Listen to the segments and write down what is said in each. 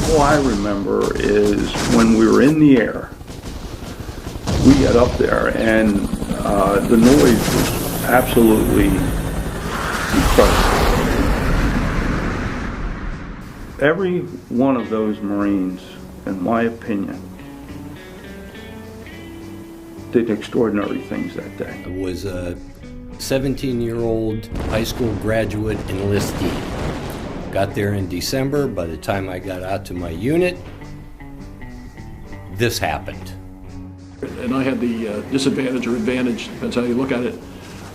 All I remember is when we were in the air, we got up there and the noise was absolutely incredible. Every one of those Marines, in my opinion, did extraordinary things that day. I was a 17-year-old high school graduate enlistee. Got there in December. By the time I got out to my unit, this happened. And I had the disadvantage or advantage, depends how you look at it,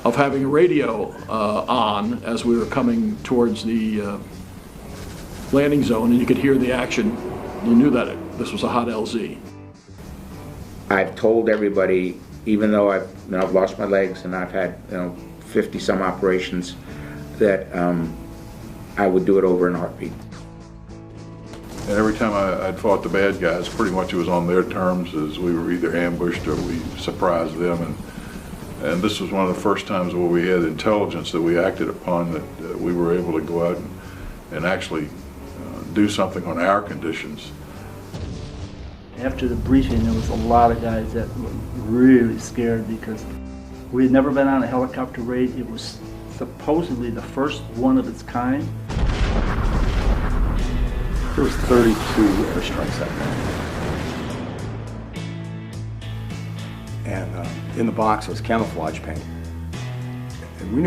of having a radio on as we were coming towards the landing zone, and you could hear the action. You knew that this was a hot LZ. I've told everybody, even though I've lost my legs and I've had 50 some operations, that I would do it over in a heartbeat. And every time I'd fought the bad guys, pretty much it was on their terms, as we were either ambushed or we surprised them. And this was one of the first times where we had intelligence that we acted upon, that we were able to go out and actually do something on our conditions. After the briefing, there was a lot of guys that were really scared because we had never been on a helicopter raid. It was supposedly the first one of its kind. There was 32 airstrikes that day. And in the box was camouflage paint. And we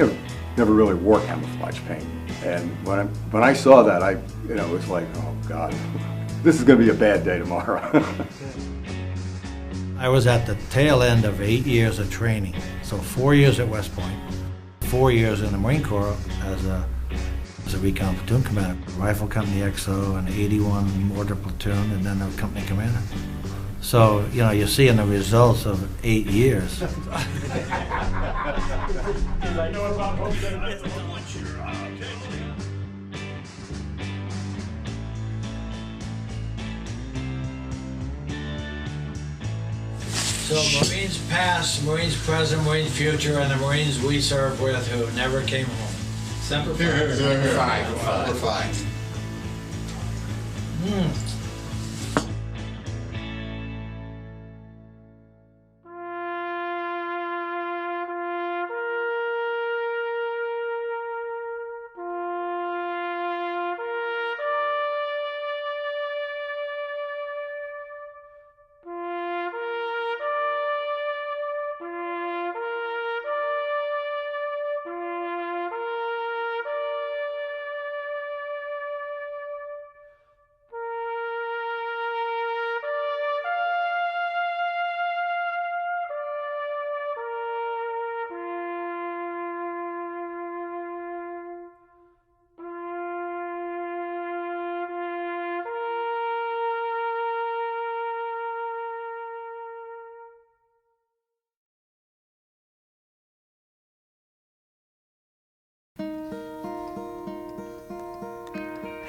never really wore camouflage paint. And when I saw that, it was like, oh God, this is going to be a bad day tomorrow. I was at the tail end of 8 years of training. So 4 years at West Point, 4 years in the Marine Corps as a recon platoon commander, Rifle Company XO and 81 Mortar Platoon, and then a company commander. So, you're seeing the results of 8 years. So Marines past, Marines present, Marines future, and the Marines we served with who never came home. Semper Fi. Five.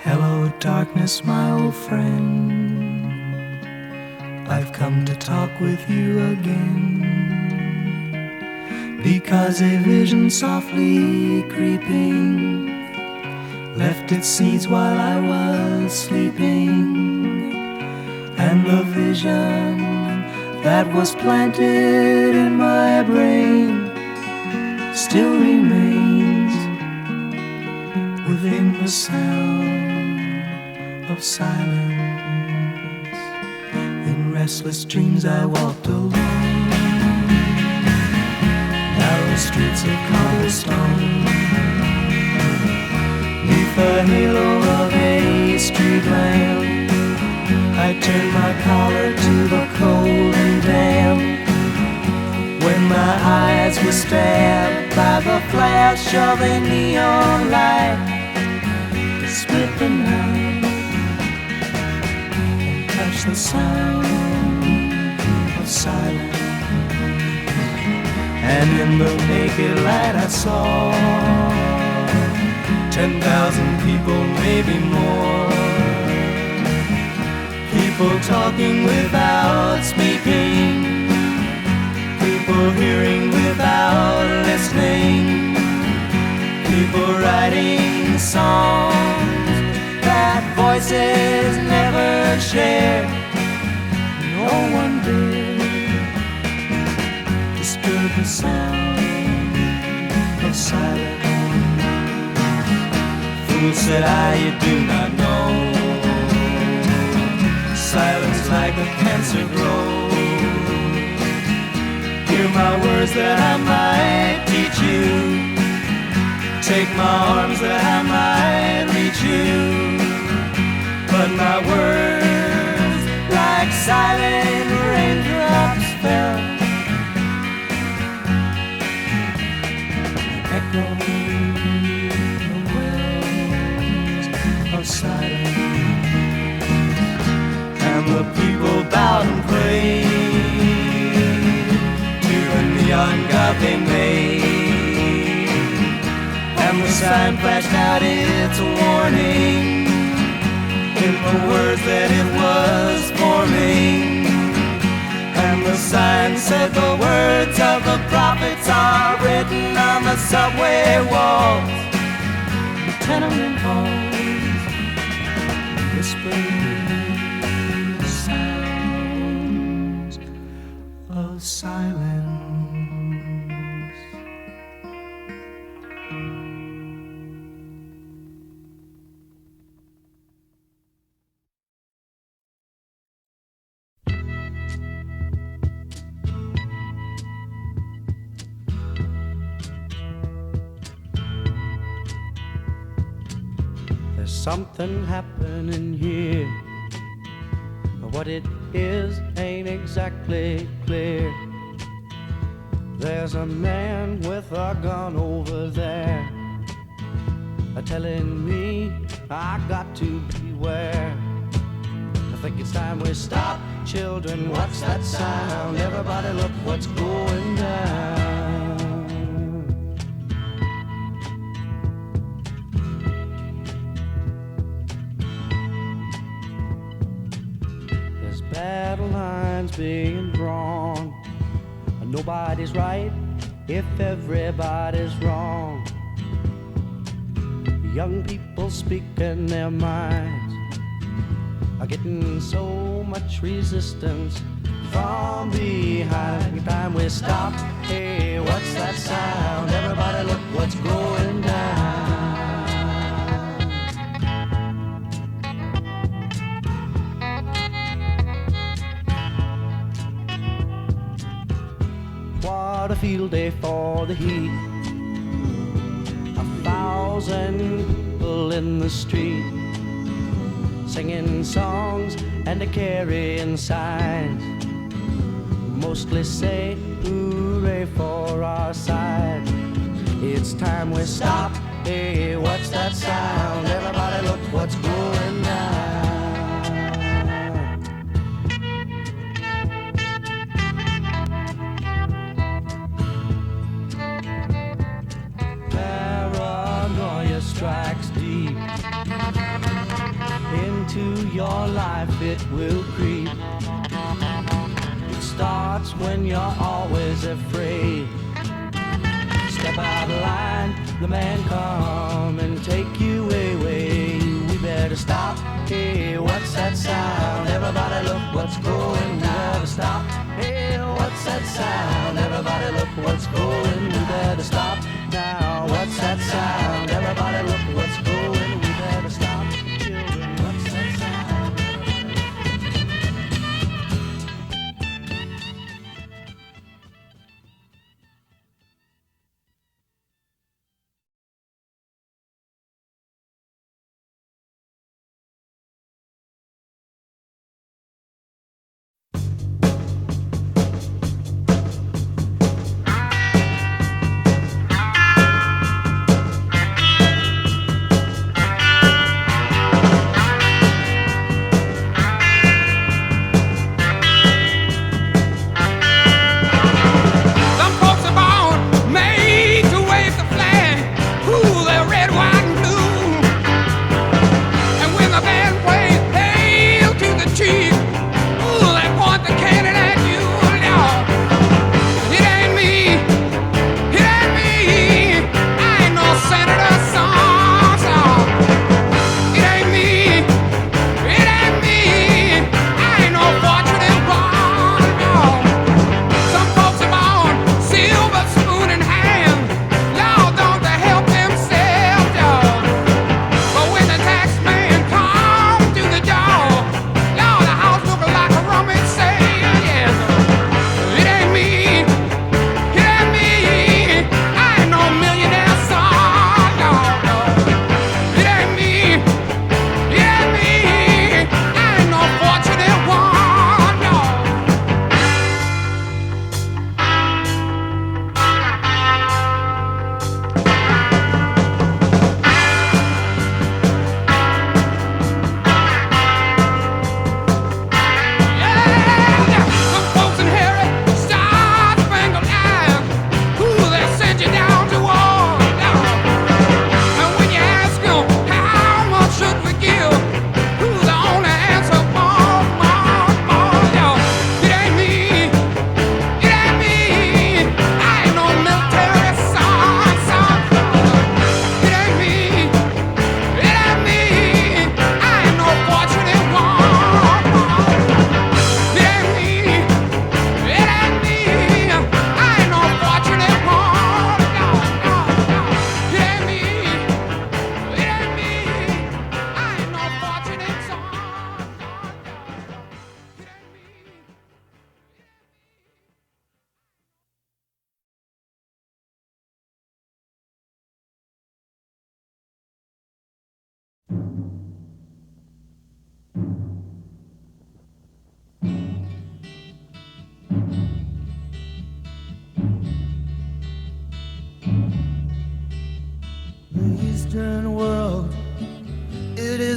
Hello, darkness, my old friend. I've come to talk with you again, because a vision softly creeping left its seeds while I was sleeping, and the vision that was planted in my brain still remains within the sound of silence. In restless dreams I walked alone, narrow streets of cobblestone, neath the halo of a street lamp. I turned my collar to the cold and damp when my eyes were stabbed by the flash of a neon light that split the night and touched the sound of silence. And in the naked light I saw 10,000 people, maybe more. People talking without speaking, people hearing without listening, people writing songs that voices never share. No one dared disturb the sound of silence. Fool, said I, you do not know. Silence like a cancer grows. Hear my words that I might teach you. Take my arms that I might reach you. But my words, like silent raindrops, fell, echoing the wells of silence. And the people bowed and prayed to the neon god they made. And the sign flashed out its warning in the words that it was forming. And the sign said the words of the prophets are written on the subway walls, the tenement halls, whispering sounds of silence. There's something happening here. What it is ain't exactly clear. There's a man with a gun over there, telling me I got to beware. I think it's time we stop. Children, what's that sound? Everybody look what's going down. Battle lines being drawn. Nobody's right if everybody's wrong. Young people speaking their minds are getting so much resistance from behind. Every time we stop, hey, what's that sound? Everybody look what's going down. What a field day for the heat. 1,000 people in the street, singing songs and carrying signs. Mostly say hooray for our side. It's time we stop. Hey, what's that sound? Everybody look what's going down. Strikes deep into your life, it will creep. It starts when you're always afraid. Step out of line, the man come and take you away. We better stop. Hey, what's that sound? Everybody look what's going. We better stop. Hey, what's that sound? Everybody look what's going. We better stop now. What's that sound? Everybody look what's going. We better stop. Children, what's that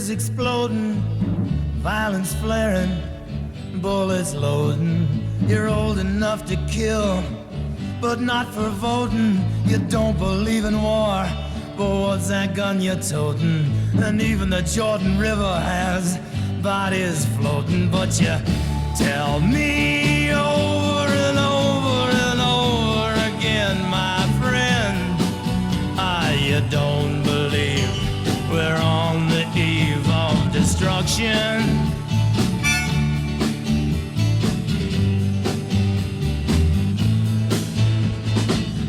is exploding, violence flaring, bullets loading. You're old enough to kill, but not for voting. You don't believe in war, but what's that gun you're toting? And even the Jordan River has bodies floating. But you tell me over and over and over again, my friend, you don't believe we're on the eve of destruction.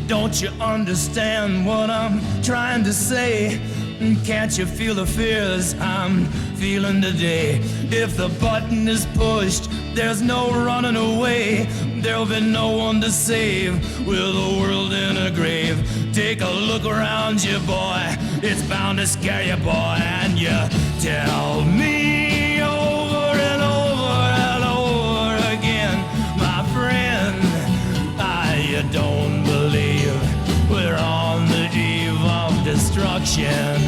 Don't you understand what I'm trying to say? Can't you feel the fears I'm feeling today? If the button is pushed, there's no running away. There'll be no one to save with the world in a grave. Take a look around you, boy. It's bound to scare you, boy. And you tell me over and over and over again, my friend, you don't believe we're on the eve of destruction.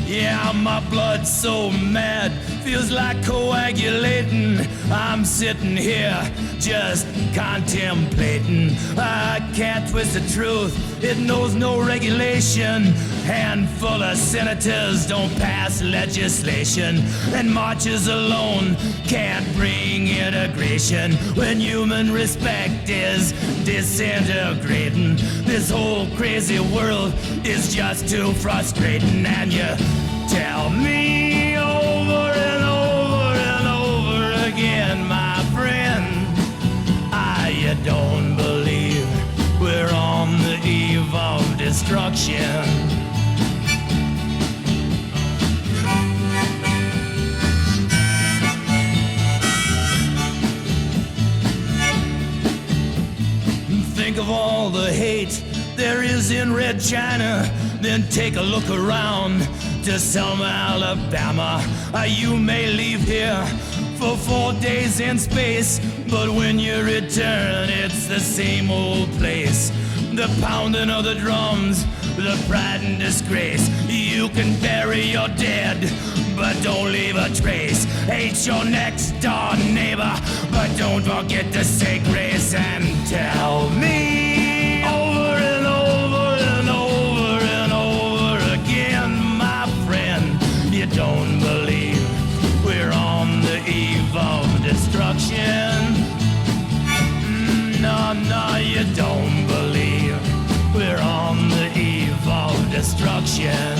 Yeah, my blood's so mad, feels like coagulating. I'm sitting here just contemplating. I can't twist the truth, it knows no regulation. Handful of senators don't pass legislation, and marches alone can't bring integration. When human respect is disintegrating, this whole crazy world is just too frustrating. And you tell me over and over and over again, my friend, you don't believe we're on the eve of destruction. Think of all the hate there is in Red China, then take a look around to Selma, Alabama. You may leave here for 4 days in space, but when you return, it's the same old place. The pounding of the drums, the pride and disgrace. You can bury your dead, but don't leave a trace. Hate your next door neighbor, but don't forget to say grace. And tell me over and over and over and over again, my friend, you don't believe we're on the eve of destruction. No, no, you don't believe we're on the eve of destruction.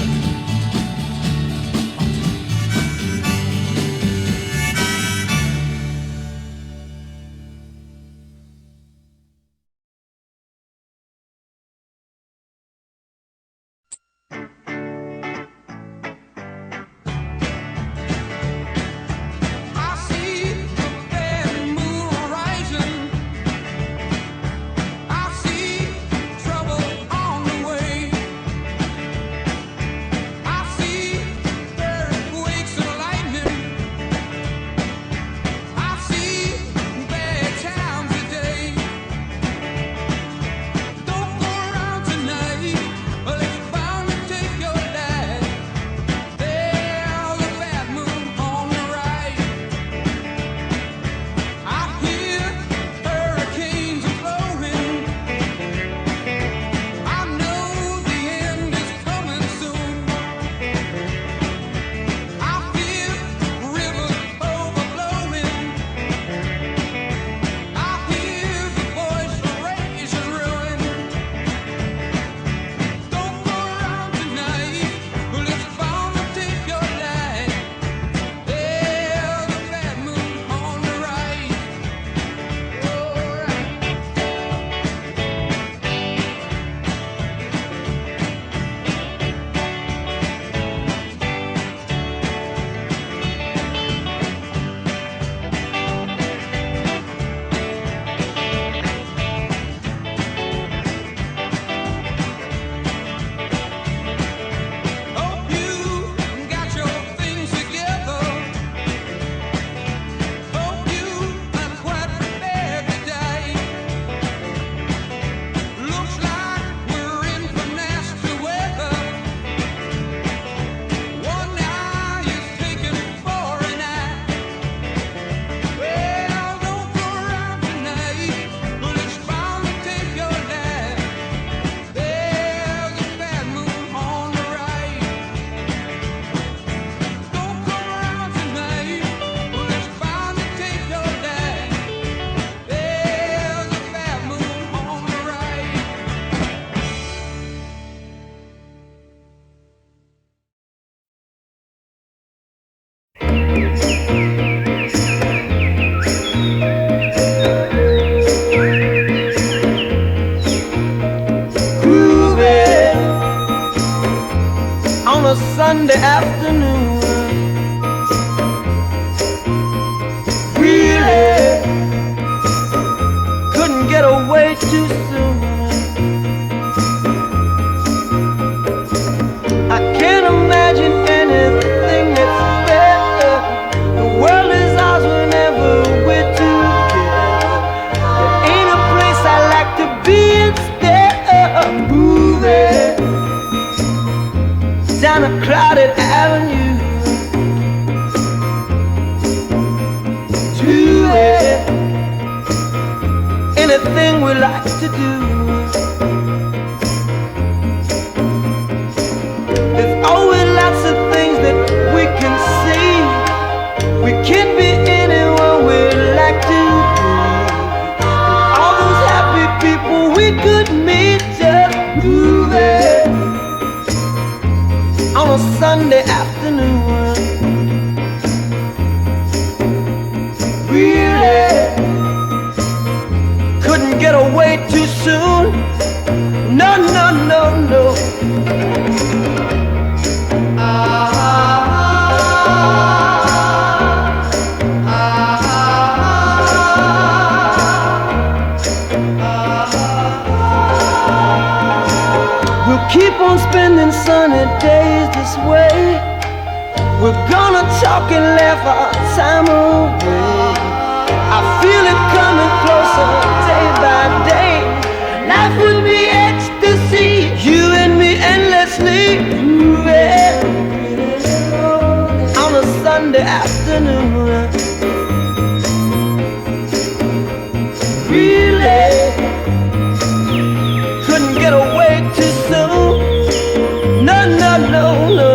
a Sunday afternoon. Really couldn't get away too soon. I can't imagine anything that's better. The world is ours whenever we're together. There ain't a place I like to be instead of moving down a crowded avenue to it. Anything we like to do. There's always lots of things that we can see. We can't be anyone we'd like to be. And all those happy people we could meet just moving on a Sunday afternoon. Really couldn't get away too soon. No, no, no, no. We'll keep on spending sunny days this way. We're gonna talk and laugh our time away. I feel it coming closer day by day. Life would be ecstasy, you and me endlessly moving on a Sunday afternoon. Really couldn't get away too soon. No, no, no, no.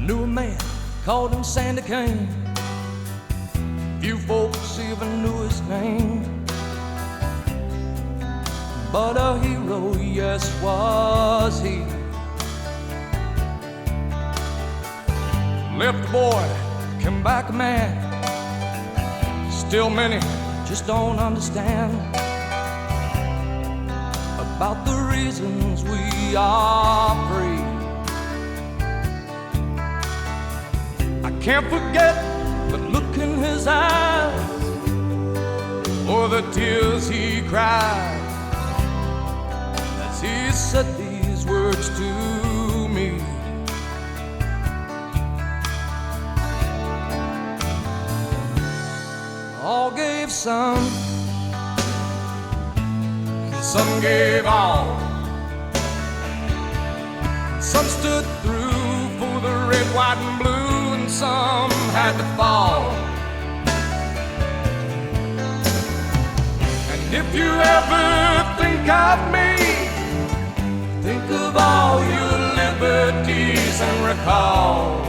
knew a man, called him Sandy Kane. Few folks even knew his name, but a hero, yes, was he. Left a boy, came back a man. Still many just don't understand about the reasons we are free. I can't forget the look in his eyes, or the tears he cried as he said these words to me. All gave some, and some gave all. Some stood through for the red, white, and blue, and some had to fall. And if you ever think of me, think of all your liberties and recall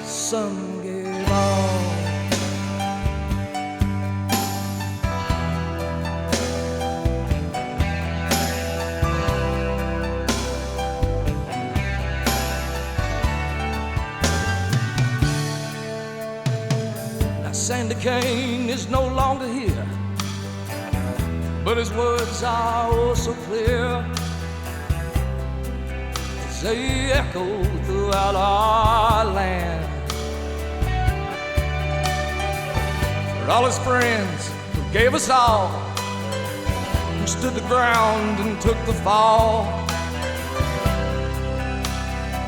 some gave all. Now Sandy Kane is no longer here, but his words are oh so clear as they echo throughout our land. For all his friends who gave us all, who stood the ground and took the fall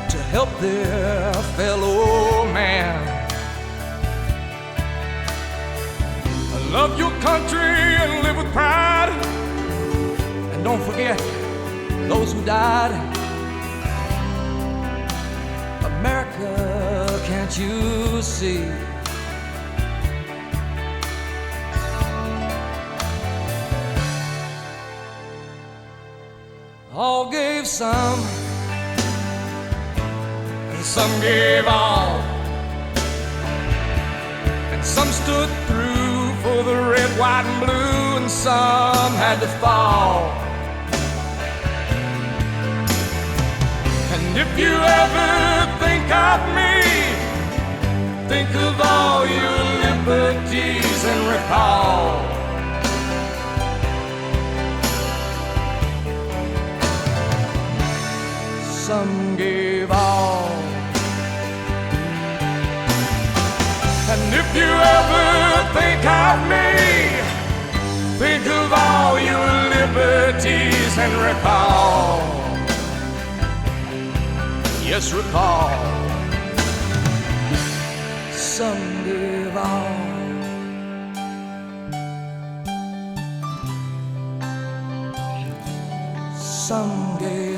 to help their fellow man. Love your country and live with pride, and don't forget those who died. America, can't you see? All gave some, and some gave all, and some stood through for the red, white, and blue, and some had to fall. And if you ever think of me, think of all your liberties and recall some gave all. And if you ever think of me, think of all your liberties and recall, yes, recall some gave all. Some gave